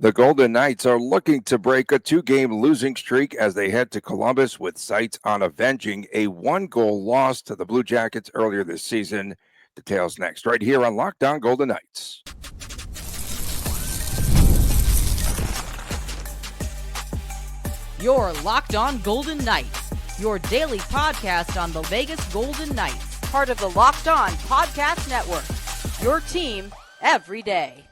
The Golden Knights are looking to break a two-game losing streak as they head to Columbus with sights on avenging a one-goal loss to the Blue Jackets earlier this season. Details next, right here on Locked On Golden Knights. You're Locked On Golden Knights, your daily podcast on the Vegas Golden Knights, part of the Locked On Podcast Network, your team every day.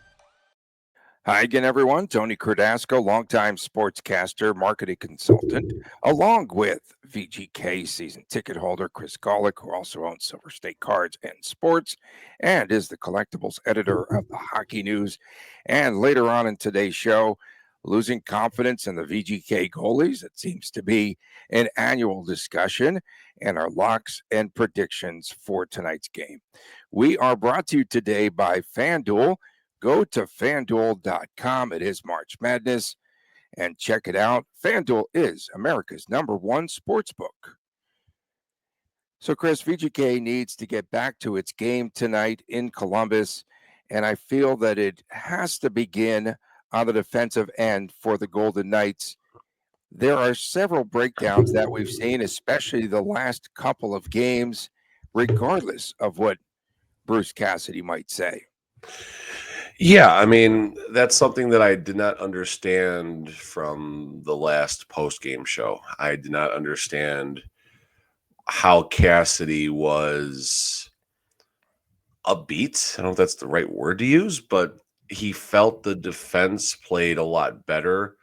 Hi again, everyone. Tony Cardasco, longtime sportscaster, marketing consultant, along with VGK season ticket holder Chris Golick, who also owns Silver State Cards and Sports, and is the collectibles editor of the Hockey News. And later on in today's show, losing confidence in the VGK goalies. It seems to be an annual discussion, and our locks and predictions for tonight's game. We are brought to you today by FanDuel. Go to FanDuel.com. It is March Madness, and check it out. FanDuel is America's #1 sportsbook. So, Chris, VGK needs to get back to its game tonight in Columbus, and I feel that it has to begin on the defensive end for the Golden Knights. There are several breakdowns that we've seen, especially the last couple of games, regardless of what Bruce Cassidy might say. Yeah, I mean, that's something that I did not understand from the last post-game show. I did not understand how Cassidy was upbeat. I don't know if that's the right word to use, but he felt the defense played a lot better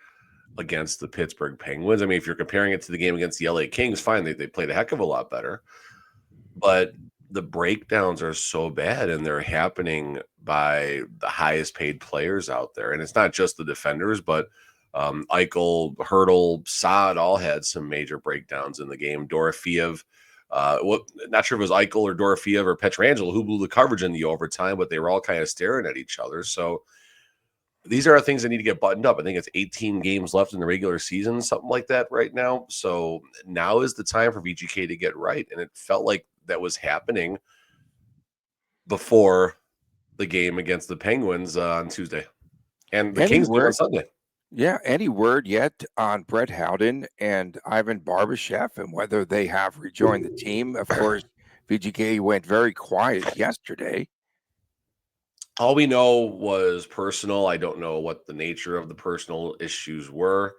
against the Pittsburgh Penguins. I mean, if you're comparing it to the game against the LA Kings, fine, they played a heck of a lot better. But the breakdowns are so bad, and they're happening by the highest paid players out there. And it's not just the defenders, but Eichel, Hurdle, Saad all had some major breakdowns in the game. Dorofeev, not sure if it was Eichel or Dorofeev or Pietrangelo who blew the coverage in the overtime, but they were all kind of staring at each other. So these are things that need to get buttoned up. I think it's 18 games left in the regular season, something like that right now. So now is the time for VGK to get right. And it felt like that was happening before the game against the Penguins on Tuesday and the Kings game on Sunday. Yeah, any word yet on Brett Howden and Ivan Barbashev and whether they have rejoined the team? Of course, VGK went very quiet yesterday. All we know was personal. I don't know what the nature of the personal issues were.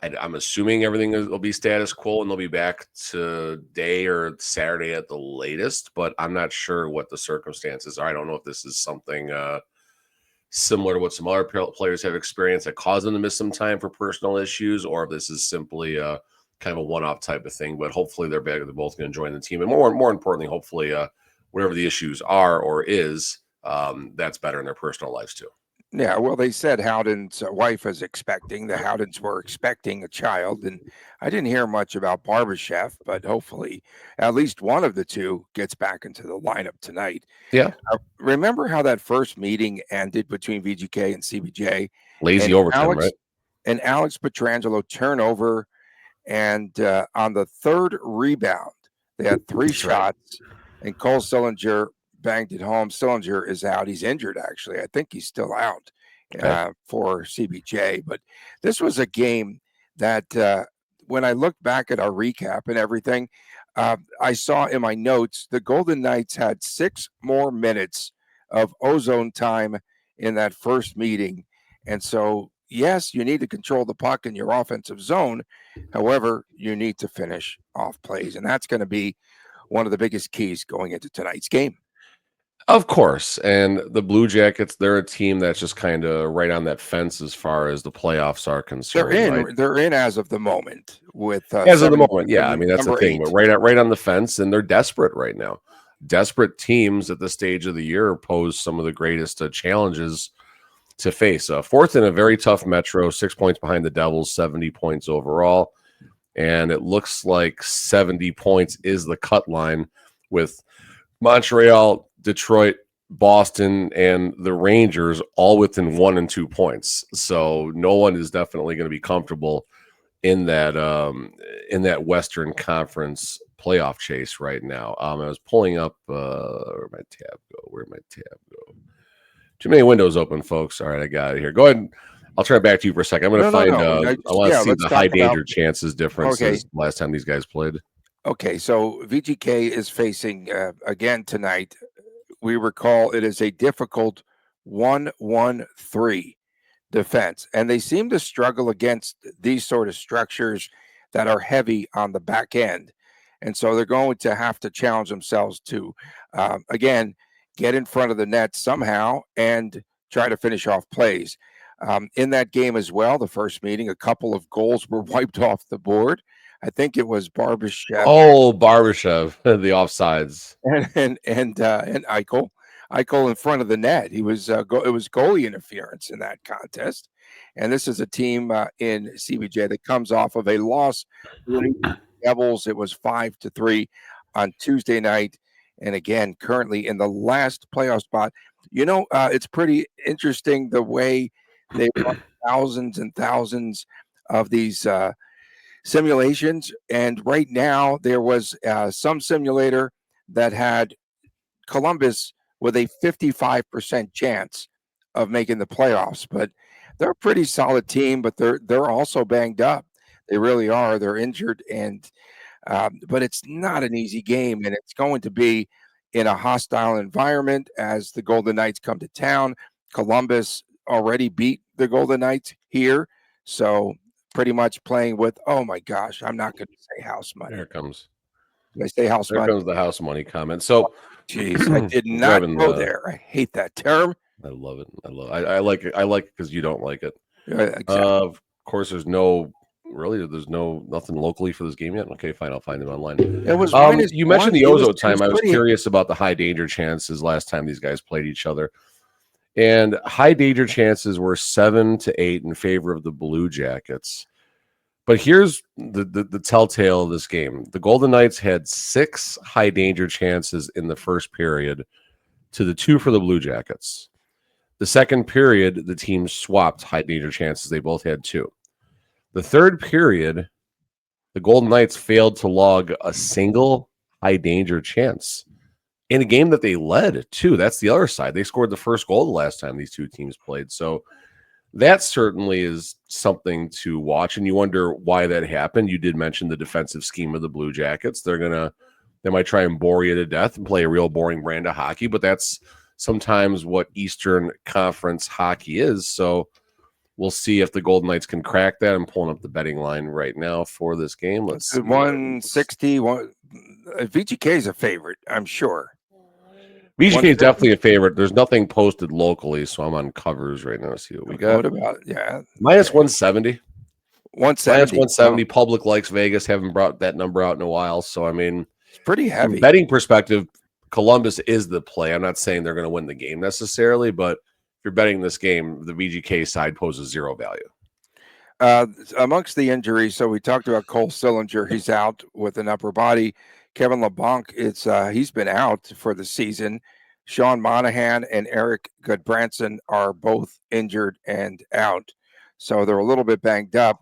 I'm assuming everything will be status quo and they'll be back today or Saturday at the latest, but I'm not sure what the circumstances are. I don't know if this is something similar to what some other players have experienced that caused them to miss some time for personal issues, or if this is simply a kind of a one-off type of thing. But hopefully they're back. They're both going to join the team, and more importantly, hopefully whatever the issues are or is, that's better in their personal lives too. Yeah, well, they said Howden's wife was expecting. The Howdens were expecting a child, and I didn't hear much about Barbashev, but hopefully at least one of the two gets back into the lineup tonight. Yeah. Remember how that first meeting ended between VGK and CBJ? Lazy overtime, right? And Alex Pietrangelo turnover, and on the third rebound, they had three shots, and Cole Sillinger banged it home. Sillinger is out. He's injured, actually. I think he's still out for CBJ. But this was a game that when I looked back at our recap and everything, I saw in my notes the Golden Knights had 6 more minutes of ozone time in that first meeting. And so, yes, you need to control the puck in your offensive zone. However, you need to finish off plays. And that's going to be one of the biggest keys going into tonight's game. Of course. And the Blue Jackets, they're a team that's just kind of right on that fence as far as the playoffs are concerned. They're in as of the moment with as of the moment. Yeah. I mean, that's the thing, 8. But right on the fence, and they're desperate right now. Desperate teams at this stage of the year pose some of the greatest challenges to face. Fourth in a very tough Metro, 6 points behind the Devils, 70 points overall. And it looks like 70 points is the cut line with Montreal, Detroit, Boston, and the Rangers all within 1 and 2 points. So no one is definitely going to be comfortable in that Western Conference playoff chase right now. I was pulling up where'd my tab go? Too many windows open, folks. All right, I got it here. Go ahead. I'll turn it back to you for a second. I'm going to find. I want to see the high danger chances differences last time these guys played. Okay, so VGK is facing again tonight. We recall it is a difficult 1-1-3 defense, and they seem to struggle against these sort of structures that are heavy on the back end. And so they're going to have to challenge themselves to, again, get in front of the net somehow and try to finish off plays. In that game as well, the first meeting, a couple of goals were wiped off the board. I think it was Barbashev. Oh, Barbashev, the offsides, and Eichel. Eichel in front of the net. It was goalie interference in that contest. And this is a team in CBJ that comes off of a loss to the Devils. It was 5-3 on Tuesday night. And again, currently in the last playoff spot. It's pretty interesting the way they run thousands and thousands of these simulations. And right now, there was some simulator that had Columbus with a 55% chance of making the playoffs. But they're a pretty solid team, but they're also banged up. They really are. They're injured, and but it's not an easy game, and it's going to be in a hostile environment as the Golden Knights come to town. Columbus already beat the Golden Knights here, so pretty much playing with, oh my gosh, I'm not going to say house money. Here it comes. Did I say house money? There comes the house money comment. So, jeez, I did not go there. I hate that term. I love it. I like it. I like it because you don't like it. Exactly. Of course, there's nothing locally for this game yet. Okay, fine. I'll find them online. It was you mentioned the Ozo time. I was curious about the high danger chances last time these guys played each other. And high danger chances were 7-8 in favor of the Blue Jackets. But here's the telltale of this game. The Golden Knights had 6 high danger chances in the first period to the 2 for the Blue Jackets. The second period, the teams swapped high danger chances. They both had 2. The third period, the Golden Knights failed to log a single high danger chance in a game that they led, too. That's the other side. They scored the first goal the last time these two teams played. So that certainly is something to watch, and you wonder why that happened. You did mention the defensive scheme of the Blue Jackets. They might try and bore you to death and play a real boring brand of hockey, but that's sometimes what Eastern Conference hockey is. So we'll see if the Golden Knights can crack that. I'm pulling up the betting line right now for this game. Let's see. 160. VGK is a favorite, I'm sure. VGK is definitely a favorite. There's nothing posted locally, so I'm on covers right now. See what we got. What about minus 170? 170. Minus 170. Public likes Vegas. Haven't brought that number out in a while. So, I mean, it's pretty heavy. From betting perspective, Columbus is the play. I'm not saying they're going to win the game necessarily, but if you're betting this game, the VGK side poses 0 value. Amongst the injuries, so we talked about Cole Sillinger. He's out with an upper body. Kevin LeBlanc, he's been out for the season. Sean Monahan and Eric Goodbranson are both injured and out. So they're a little bit banged up.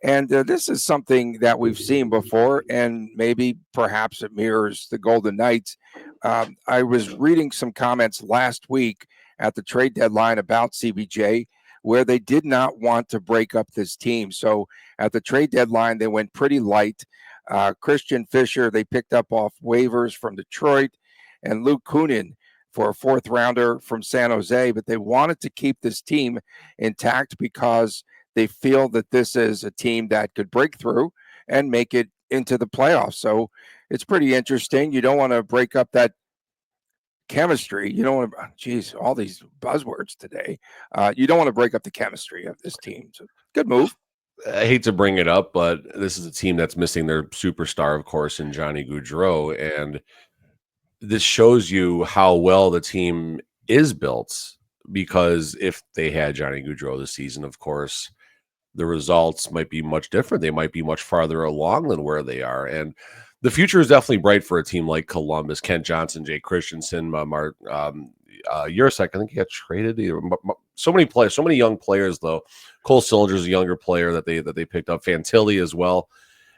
And this is something that we've seen before, and maybe perhaps it mirrors the Golden Knights. I was reading some comments last week at the trade deadline about CBJ, where they did not want to break up this team. So at the trade deadline, they went pretty light. Christian Fisher, they picked up off waivers from Detroit, and Luke Kunin for a 4th rounder from San Jose. But they wanted to keep this team intact because they feel that this is a team that could break through and make it into the playoffs. So it's pretty interesting. You don't want to break up that chemistry. You don't want to, all these buzzwords today. You don't want to break up the chemistry of this team. So good move. I hate to bring it up, but this is a team that's missing their superstar, of course, in Johnny Gaudreau. And this shows you how well the team is built, because if they had Johnny Gaudreau this season, of course, the results might be much different. They might be much farther along than where they are. And the future is definitely bright for a team like Columbus. Kent Johnson, Jay Christensen, Jurasek, I think he got traded. So many players, so many young players, though. Cole Sillinger is a younger player that they picked up. Fantilli as well.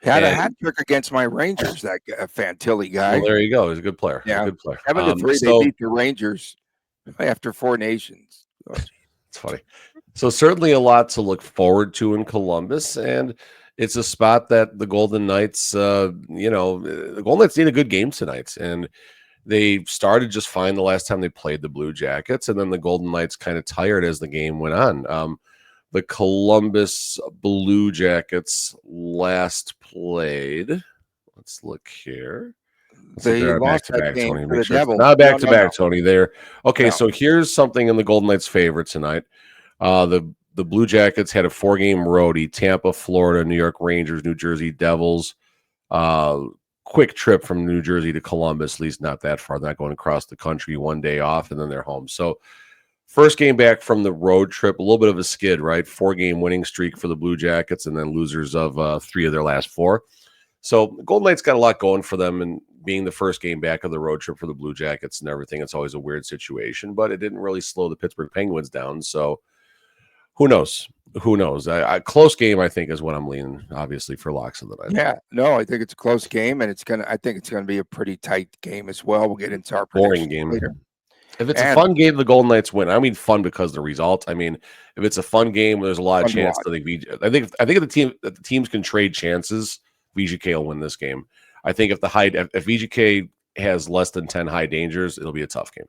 Had a hat trick against my Rangers, that Fantilli guy. Well, there you go. He's a good player. Yeah, a good player. 7-3, they beat the Rangers after 4 Nations. Oh, geez. It's funny. So certainly a lot to look forward to in Columbus, and it's a spot that the Golden Knights, the Golden Knights need a good game tonight, and they started just fine the last time they played the Blue Jackets, and then the Golden Knights kind of tired as the game went on. The Columbus Blue Jackets last played. Let's look here. Let's see if They they're back lost to that back, game Tony. to Make the sure it's Devils. not back to No. back, Tony. There. Okay, No. so here's something in the Golden Knights' favor tonight. The Blue Jackets had a 4-game roadie: Tampa, Florida, New York Rangers, New Jersey Devils. Quick trip from New Jersey to Columbus, at least not that far. They're not going across the country, 1 day off, and then they're home. So first game back from the road trip, a little bit of a skid, right? 4-game winning streak for the Blue Jackets, and then losers of 3 of their last 4. So the Golden Knights got a lot going for them, and being the first game back of the road trip for the Blue Jackets and everything, it's always a weird situation, but it didn't really slow the Pittsburgh Penguins down. So who knows? Who knows? A close game, I think, is what I'm leaning, obviously, for locks of the night. Yeah, no, I think it's a close game, and I think it's gonna be a pretty tight game as well. We'll get into our Boring predictions game. later. If it's a And fun game, the Golden Knights win. I mean, fun because of the result. I mean, if it's a fun game, there's a lot of Fun to chance watch. that I think if the teams can trade chances, VGK will win this game. I think if VGK has less than 10 high dangers, it'll be a tough game.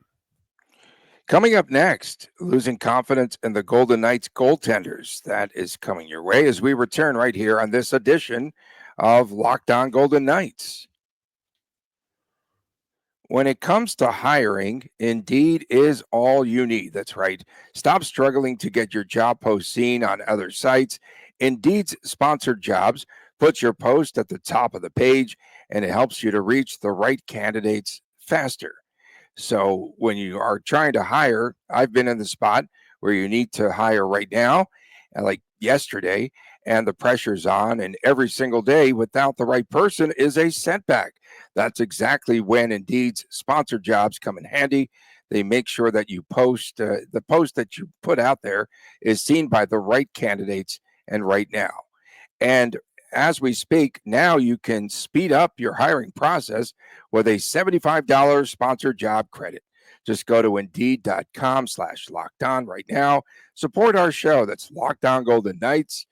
Coming up next, losing confidence in the Golden Knights goaltenders. That is coming your way as we return right here on this edition of Locked On Golden Knights. When it comes to hiring, Indeed is all you need. That's right. Stop struggling to get your job post seen on other sites. Indeed's sponsored jobs puts your post at the top of the page, and it helps you to reach the right candidates faster. So when you are trying to hire, I've been in the spot where you need to hire right now, like yesterday, and the pressure's on, and every single day without the right person is a setback. That's exactly when Indeed's sponsored jobs come in handy. They make sure that you post the post that you put out there is seen by the right candidates and right now. And as we speak, now you can speed up your hiring process with a $75 sponsored job credit. Just go to Indeed.com/locked on right now. Support our show. That's Locked On Golden Knights.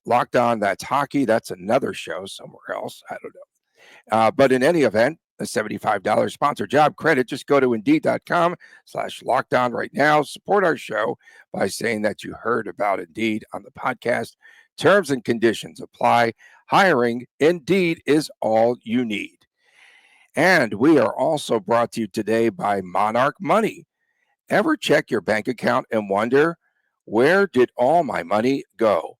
Locked On, that's hockey. That's another show somewhere else. I don't know. But in any event, a $75 sponsored job credit. Just go to Indeed.com/locked on right now. Support our show by saying that you heard about Indeed on the podcast. Terms and conditions apply. Hiring, Indeed, is all you need. And we are also brought to you today by Monarch Money. Ever check your bank account and wonder, where did all my money go?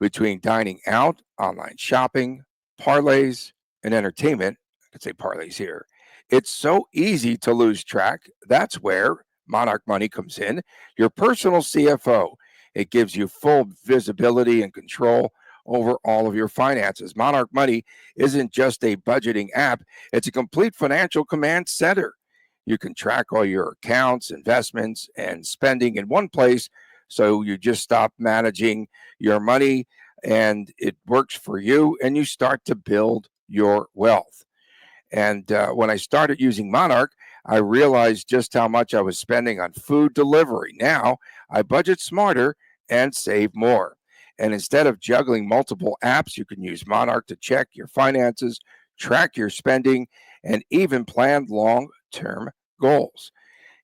Between dining out, online shopping, parlays, and entertainment, I could say parlays here, it's so easy to lose track. That's where Monarch Money comes in, your personal CFO. It gives you full visibility and control over all of your finances. Monarch Money isn't just a budgeting app, it's a complete financial command center. You can track all your accounts, investments, and spending in one place, so you just stop managing your money and it works for you, and you start to build your wealth. And when I started using Monarch, I realized just how much I was spending on food delivery. Now I budget smarter and save more. And instead of juggling multiple apps, you can use Monarch to check your finances, track your spending, and even plan long-term goals.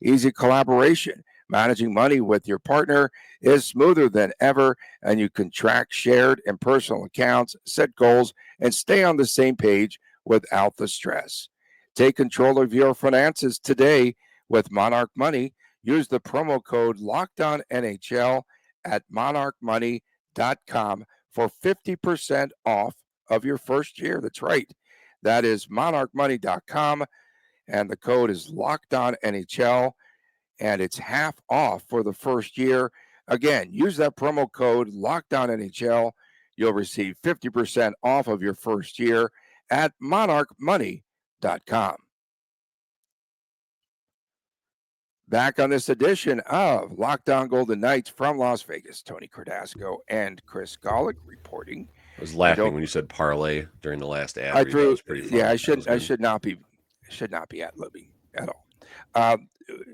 Easy collaboration. Managing money with your partner is smoother than ever, and you can track shared and personal accounts, set goals, and stay on the same page without the stress. Take control of your finances today with Monarch Money. Use the promo code LOCKEDONNHL at monarchmoney.com for 50% off of your first year. That's right. That is monarchmoney.com, and the code is LOCKEDONNHL, and it's half off for the first year. Again, use that promo code LOCKEDONNHL. You'll receive 50% off of your first year at monarchmoney.com. Back on this edition of Locked On Golden Knights from Las Vegas, Tony Cardasco and Chris Golick reporting. I was laughing when you said parlay during the last ad. I read. threw. That was pretty funny. Yeah, I should not be ad libbing at all.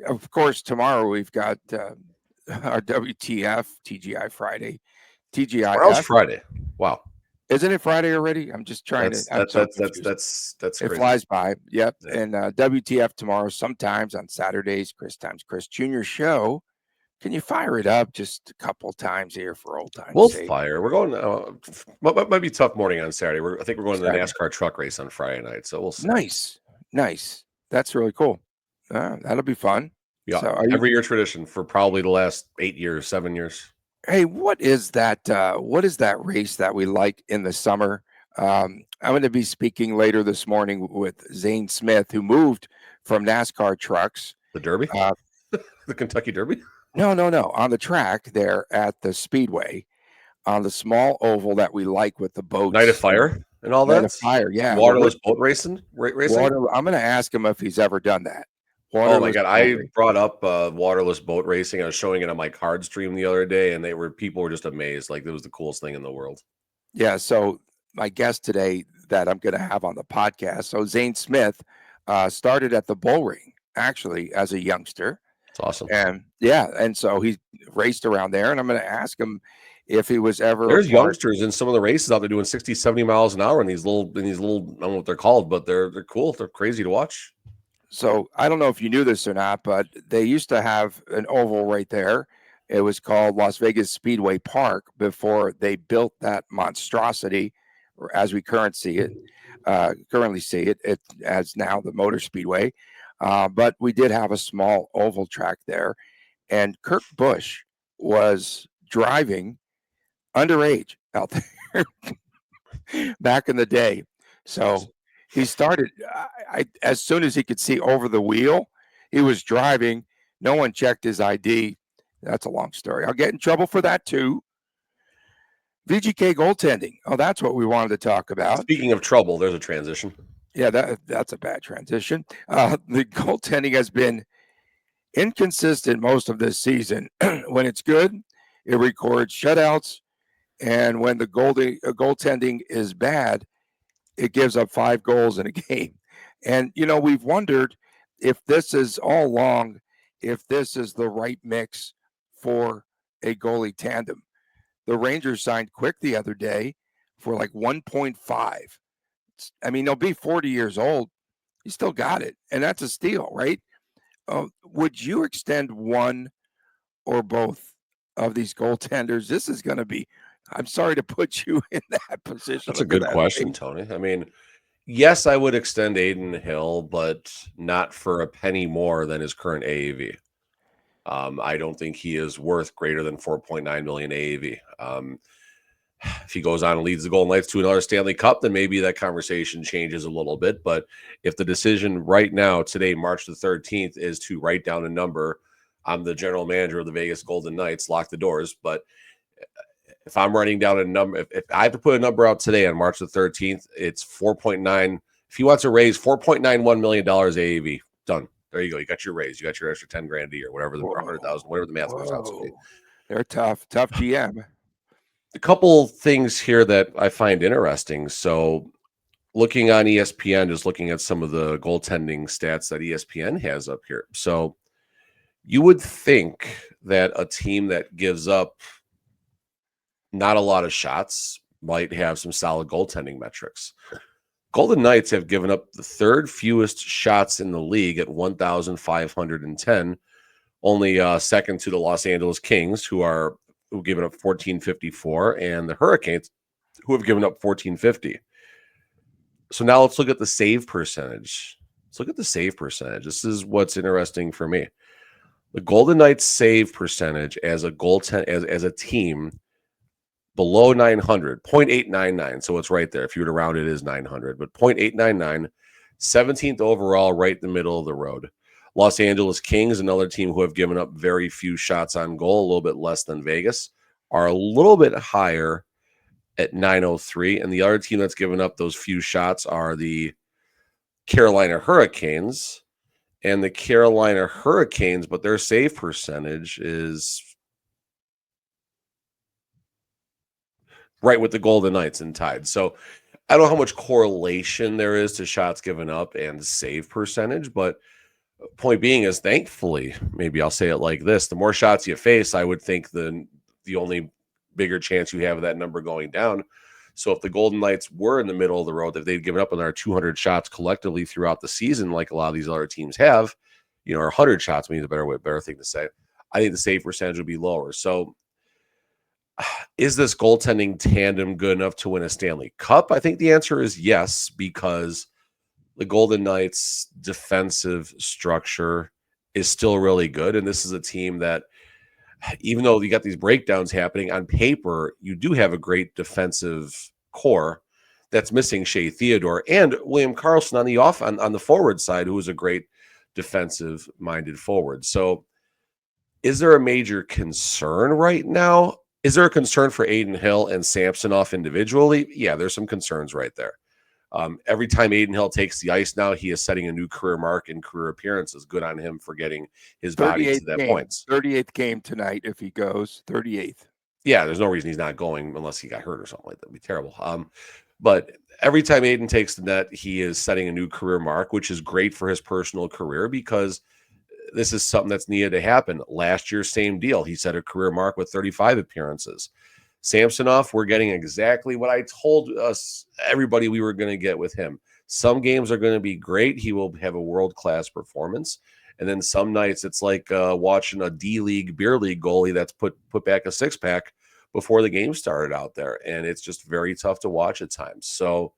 Of course, tomorrow we've got our WTF TGI Friday, Tomorrow's TGIF. Friday. Wow. Isn't it Friday already? I'm just trying to. I'm so confused. That's It crazy. flies by. Yep. Yeah. And WTF tomorrow, sometimes on Saturdays, Chris Times Chris Jr. show. Can you fire it up just a couple times here for old time's We'll sake? fire. We're going. Might be a tough morning on Saturday. I think we're going to the Saturday. NASCAR truck race on Friday night. So we'll see. Nice. That's really cool. That'll be fun. Yeah, So every year tradition for probably the last 8 years, 7 years. Hey, what is that? What is that race that we like in the summer? I'm going to be speaking later this morning with Zane Smith, who moved from NASCAR trucks. The Derby, the Kentucky Derby. No, on the track there at the Speedway, on the small oval that we like with the boats. Night of Fire and all Night that. of Fire, yeah. Waterless boat racing. I'm going to ask him if he's ever done that. Oh my God! I brought up waterless boat racing. I was showing it on my card stream the other day, and people were just amazed. Like it was the coolest thing in the world. Yeah. So my guest today that I'm going to have on the podcast. So Zane Smith started at the bull ring actually as a youngster. It's awesome. And so he raced around there, and I'm going to ask him if he was ever. There's youngsters in some of the races out there doing 60, 70 miles an hour in these little. I don't know what they're called, but they're cool. They're crazy to watch. So I don't know if you knew this or not, but they used to have an oval right there. It was called Las Vegas Speedway Park before they built that monstrosity, or as we currently see it. It as now the Motor Speedway. But we did have a small oval track there, and Kurt Busch was driving underage out there back in the day. So he started as soon as he could see over the wheel, he was driving. No one checked his ID. That's a long story. I'll get in trouble for that too. VGK goaltending. Oh, that's what we wanted to talk about. Speaking of trouble, there's a transition. Yeah, that's a bad transition. The goaltending has been inconsistent most of this season. When it's good, it records shutouts, and when the goaltending is bad, it gives up 5 goals in a game. And we've wondered if this is all along, if this is the right mix for a goalie tandem. The Rangers signed Quick the other day for like 1.5. I mean, they'll be 40 years old. He still got it. And that's a steal, right? Would you extend one or both of these goaltenders? This is going to be, I'm sorry to put you in that position. That's a good question, Tony. I mean, yes, I would extend Adin Hill, but not for a penny more than his current AAV. I don't think he is worth greater than 4.9 million AAV. If he goes on and leads the Golden Knights to another Stanley Cup, then maybe that conversation changes a little bit. But if the decision right now, today, March the 13th, is to write down a number, I'm the general manager of the Vegas Golden Knights, lock the doors. But if I'm writing down a number, if I have to put a number out today on March the 13th, it's 4.9. If he wants to raise $4.91 million AAV, done. There you go. You got your raise. You got your extra 10 grand a year, whatever the 100,000, whatever the math works out to be. They're tough GM. A couple things here that I find interesting. So looking on ESPN, just looking at some of the goaltending stats that ESPN has up here. So you would think that a team that gives up not a lot of shots might have some solid goaltending metrics. Golden Knights have given up the third fewest shots in the league at 1,510, only second to the Los Angeles Kings, who've given up 1,454, and the Hurricanes, who have given up 1,450. So now let's look at the save percentage. This is what's interesting for me. The Golden Knights save percentage as a as a team below 900, 0.899. So it's right there. If you were to round it, is 900, but 0.899, 17th overall, right in the middle of the road. Los Angeles Kings, another team who have given up very few shots on goal, a little bit less than Vegas, are a little bit higher at 903. And the other team that's given up those few shots are the Carolina Hurricanes. And the Carolina Hurricanes, but their save percentage is right with the Golden Knights and tied. So I don't know how much correlation there is to shots given up and save percentage, but Point being is, thankfully, maybe I'll say it like this: the more shots you face, I would think the only bigger chance you have of that number going down. So if the Golden Knights were in the middle of the road, if they'd given up on our 200 shots collectively throughout the season, like a lot of these other teams have, or 100 shots means a better thing to say. I think the save percentage would be lower. So is this goaltending tandem good enough to win a Stanley Cup? I think the answer is yes, because the Golden Knights' defensive structure is still really good. And this is a team that, even though you got these breakdowns happening on paper, you do have a great defensive core that's missing Shea Theodore and William Karlsson on the forward side, who is a great defensive minded forward. So is there a major concern right now? Is there a concern for Adin Hill and Samsonov individually? Yeah, there's some concerns right there. Every time Adin Hill takes the ice now, he is setting a new career mark in career appearances. Good on him for getting his body to that points. 38th game tonight if he goes, 38th. Yeah, there's no reason he's not going unless he got hurt or something like that. It'd be terrible. But every time Adin takes the net, he is setting a new career mark, which is great for his personal career because this is something that's needed to happen. Last year, same deal. He set a career mark with 35 appearances. Samsonov, we're getting exactly what I told everybody we were going to get with him. Some games are going to be great. He will have a world-class performance. And then some nights it's like watching a D-League, beer league goalie that's put back a six-pack before the game started out there. And it's just very tough to watch at times. So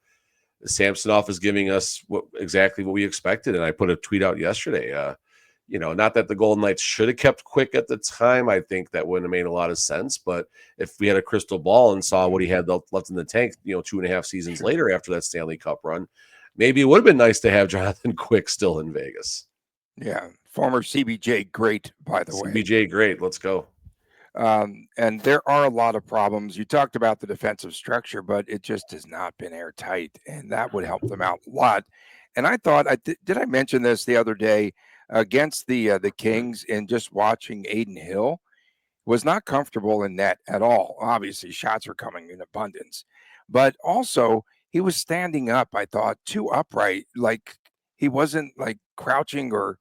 Samsonov is giving us exactly what we expected. And I put a tweet out yesterday. Not that the Golden Knights should have kept Quick at the time. I think that wouldn't have made a lot of sense. But if we had a crystal ball and saw what he had left in the tank, 2.5 seasons later after that Stanley Cup run, maybe it would have been nice to have Jonathan Quick still in Vegas. Yeah, former CBJ great, by the way. CBJ great. Let's go. And there are a lot of problems. You talked about the defensive structure, but it just has not been airtight, and that would help them out a lot. And I thought, did I mention this the other day? Against the Kings, and just watching Adin Hill was not comfortable in net at all. Obviously, shots were coming in abundance, but also he was standing up, I thought, too upright. Like he wasn't like crouching or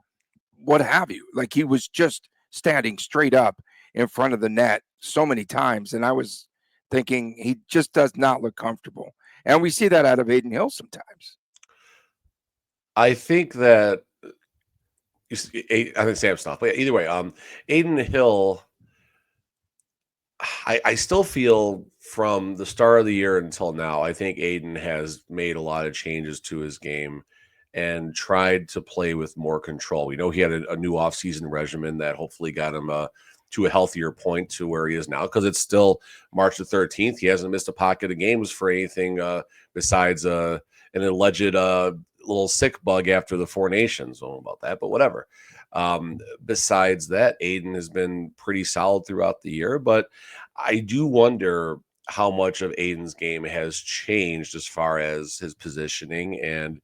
what have you. Like he was just standing straight up in front of the net so many times. And I was thinking he just does not look comfortable. And we see that out of Adin Hill sometimes. I think that I think Samsonov, but either way, Adin Hill, I still feel from the start of the year until now, I think Adin has made a lot of changes to his game and tried to play with more control. We know he had a new offseason regimen that hopefully got him to a healthier point to where he is now, because it's still March the 13th. He hasn't missed a pocket of games for anything besides an alleged little sick bug after the Four Nations. I don't know about that, but whatever. Besides that, Adin has been pretty solid throughout the year, but I do wonder how much of Adin's game has changed as far as his positioning and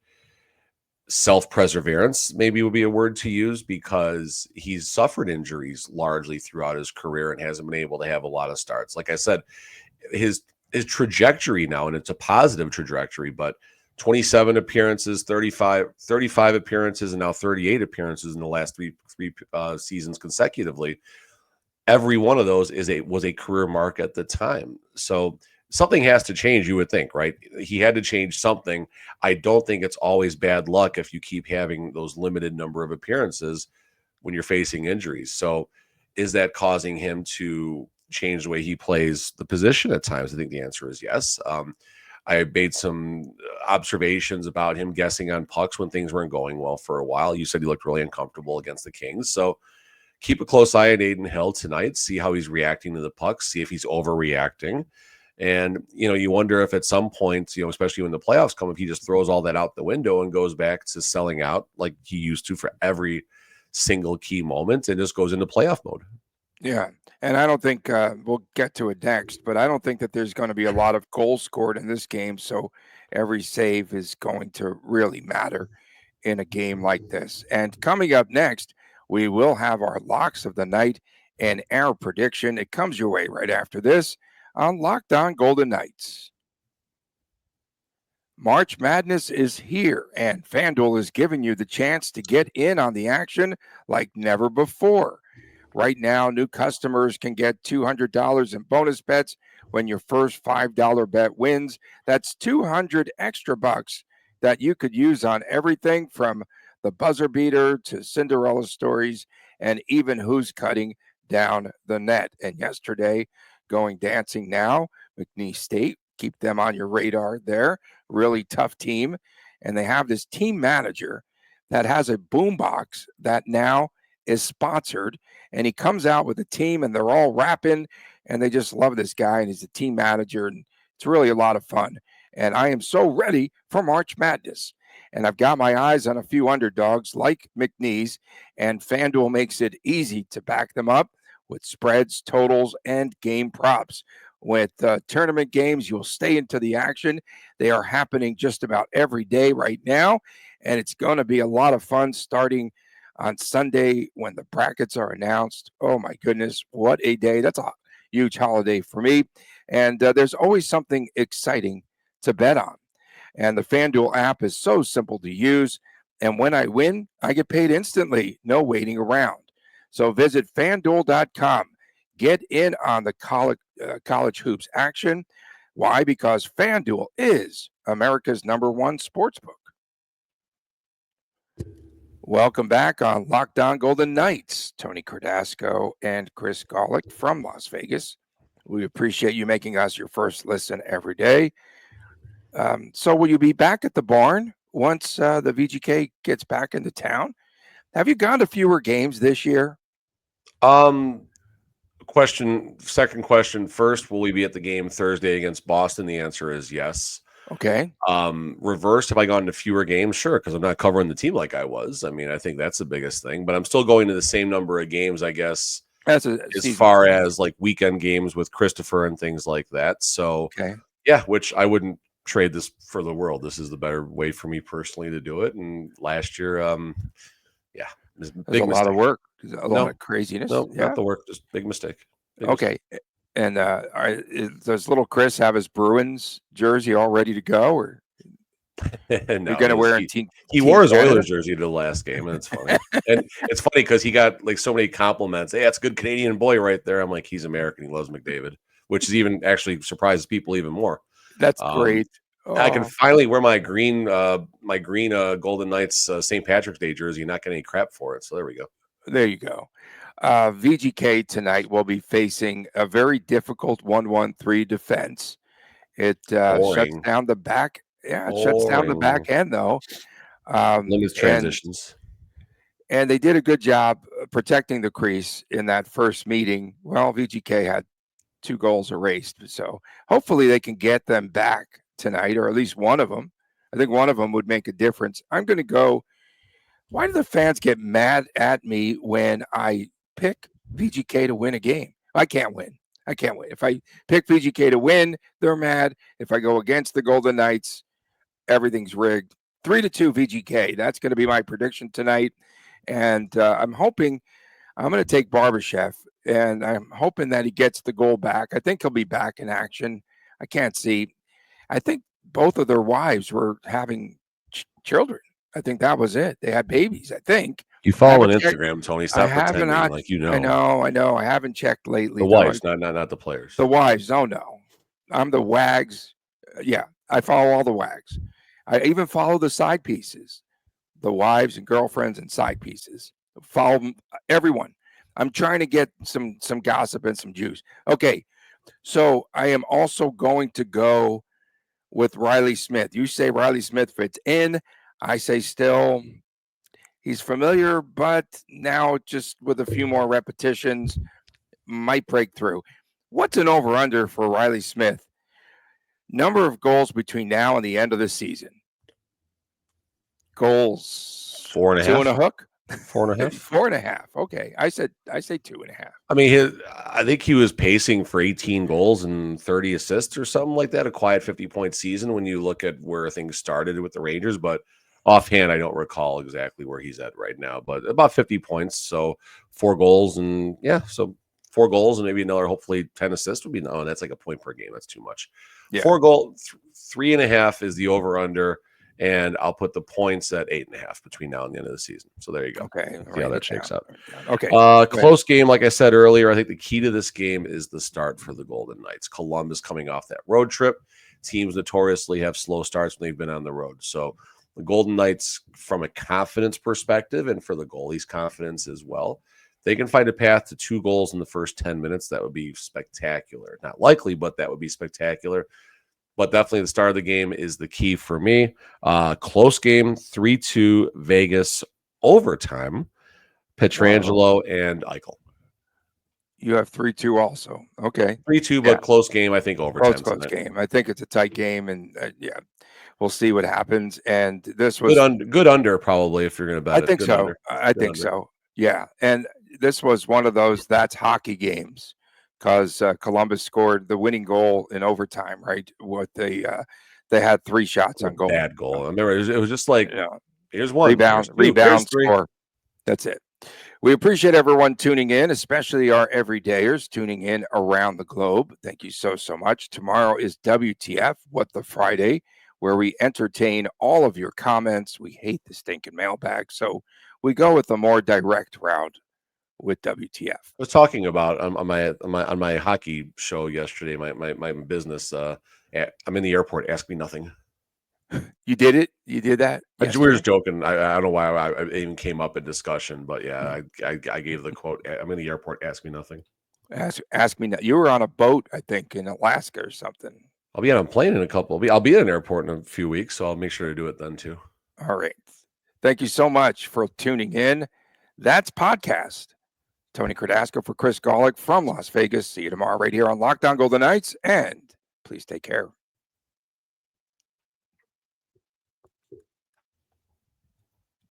self-perseverance, maybe would be a word to use, because he's suffered injuries largely throughout his career and hasn't been able to have a lot of starts. Like I said, his trajectory now, and it's a positive trajectory, but 27 appearances, 35 appearances, and now 38 appearances in the last three seasons consecutively. Every one of those was a career mark at the time. So something has to change, you would think, right? He had to change something. I don't think it's always bad luck if you keep having those limited number of appearances when you're facing injuries. So is that causing him to change the way he plays the position at times? I think the answer is yes. I made some observations about him guessing on pucks when things weren't going well for a while. You said he looked really uncomfortable against the Kings. So keep a close eye on Adin Hill tonight, see how he's reacting to the pucks, see if he's overreacting. And, you wonder if at some point, especially when the playoffs come, if he just throws all that out the window and goes back to selling out like he used to for every single key moment and just goes into playoff mode. Yeah. And I don't think we'll get to it next, but I don't think that there's going to be a lot of goals scored in this game. So every save is going to really matter in a game like this. And coming up next, we will have our locks of the night and our prediction. It comes your way right after this on Locked On Golden Knights. March Madness is here, and FanDuel is giving you the chance to get in on the action like never before. Right now, new customers can get $200 in bonus bets when your first $5 bet wins. That's 200 extra bucks that you could use on everything from the buzzer beater to Cinderella stories and even who's cutting down the net. And yesterday, going dancing now, McNeese State, keep them on your radar there. Really tough team. And they have this team manager that has a boombox that now is sponsored, and he comes out with a team and they're all rapping and they just love this guy, and he's a team manager, and it's really a lot of fun. And I am so ready for March Madness. And I've got my eyes on a few underdogs like McNeese, and FanDuel makes it easy to back them up with spreads, totals, and game props. With tournament games, you'll stay into the action. They are happening just about every day right now, and it's going to be a lot of fun starting on Sunday when the brackets are announced. Oh my goodness, what a day. That's a huge holiday for me. And there's always something exciting to bet on. And the FanDuel app is so simple to use. And when I win, I get paid instantly, no waiting around. So visit fanduel.com. Get in on the college hoops action. Why? Because FanDuel is America's #1 sportsbook. Welcome back on Locked On Golden Knights. Tony Cardasco and Chris Golick from Las Vegas. We appreciate you making us your first listen every day. So will you be back at the barn once the VGK gets back into town? Have you gone to fewer games this year? Second question first, will we be at the game Thursday against Boston? The answer is yes. Okay. Reversed, have I gone to fewer games? Sure, because I'm not covering the team like I was. I mean, I think that's the biggest thing, but I'm still going to the same number of games, I guess, as far as like weekend games with Christopher and things like that. So, okay. Yeah, which I wouldn't trade this for the world. This is the better way for me personally to do it. And last year, there's a lot of work, a lot of craziness. No, not the work, just big mistake. Okay. And does little Chris have his Bruins jersey all ready to go, or no, you're going to wear a team? He wore his Oilers jersey to the last game, and it's funny. And it's funny because he got like so many compliments. Hey, that's a good Canadian boy right there. I'm like, he's American. He loves McDavid, which is even actually surprises people even more. That's great. I can finally wear my green Golden Knights St. Patrick's Day jersey and not get any crap for it. So there we go. There you go. VGK tonight will be facing a very difficult 1-1-3 defense. It shuts down the back. Yeah, it shuts down the back end, though. Limits transitions. And they did a good job protecting the crease in that first meeting. Well, VGK had 2 goals erased. So hopefully they can get them back tonight, or at least one of them. I think one of them would make a difference. I'm going to go. Why do the fans get mad at me when I pick VGK to win a game? I can't win. If I pick VGK to win, they're mad. If I go against the Golden Knights, everything's rigged. 3-2 VGK. That's going to be my prediction tonight. And I'm hoping I'm going to take Barbashev, and I'm hoping that he gets the goal back. I think he'll be back in action. I can't see. I think both of their wives were having children. I think that was it. They had babies, I think. You follow on Instagram, Tony. Stop pretending like you know. I know. I haven't checked lately. The wives, not the players. The wives. Oh, no. I'm the wags. Yeah, I follow all the wags. I even follow the side pieces, the wives and girlfriends and side pieces. Follow everyone. I'm trying to get some gossip and some juice. Okay, so I am also going to go with Riley Smith. You say Riley Smith fits in. I say still he's familiar, but now just with a few more repetitions, might break through. What's an over-under for Riley Smith? Number of goals between now and the end of the season. Goals. 4.5. 2 and a hook. 4.5. 4.5. Okay. I say 2.5. I mean, I think he was pacing for 18 goals and 30 assists or something like that. A quiet 50-point season when you look at where things started with the Rangers, but offhand, I don't recall exactly where he's at right now, but about 50 points. So 4 goals and so 4 goals and maybe another, hopefully 10 assists would be, no, that's like a point per game. That's too much. Yeah. 4 goal, 3.5 is the over under. And I'll put the points at 8.5 between now and the end of the season. So there you go. Okay. See how that shakes out. Okay. Close game, like I said earlier. I think the key to this game is the start for the Golden Knights. Columbus coming off that road trip. Teams notoriously have slow starts when they've been on the road. So the Golden Knights, from a confidence perspective and for the goalie's confidence as well, they can find a path to 2 goals in the first 10 minutes. That would be spectacular. Not likely, but that would be spectacular. But definitely the start of the game is the key for me. Close game, 3-2 Vegas overtime. Pietrangelo and Eichel. You have 3-2 also. Okay. 3-2, but close game, I think overtime. Close game. I think it's a tight game, and we'll see what happens. And this was good under probably if you're going to bet. I think so. I think so. Yeah. And this was one of those that's hockey games. Because Columbus scored the winning goal in overtime, right? What they had 3 shots on goal. Bad goal. I remember it was just like, here's one. Rebound, score. That's it. We appreciate everyone tuning in, especially our everydayers tuning in around the globe. Thank you so much. Tomorrow is WTF, What the Friday, where we entertain all of your comments. We hate the stinking mailbag, so we go with a more direct route with WTF. I was talking about on my hockey show yesterday, my business. I'm in the airport. Ask me nothing. You did it. You did that. We were just joking. I don't know why I even came up in discussion, but yeah, I gave the quote. I'm in the airport. Ask me nothing. Ask me. You were on a boat, I think, in Alaska or something. I'll be on a plane in a couple. I'll be at an airport in a few weeks, so I'll make sure to do it then too. All right. Thank you so much for tuning in. That's podcast. Tony Cardasco for Chris Golick from Las Vegas. See you tomorrow right here on Lockdown Golden Knights, and please take care.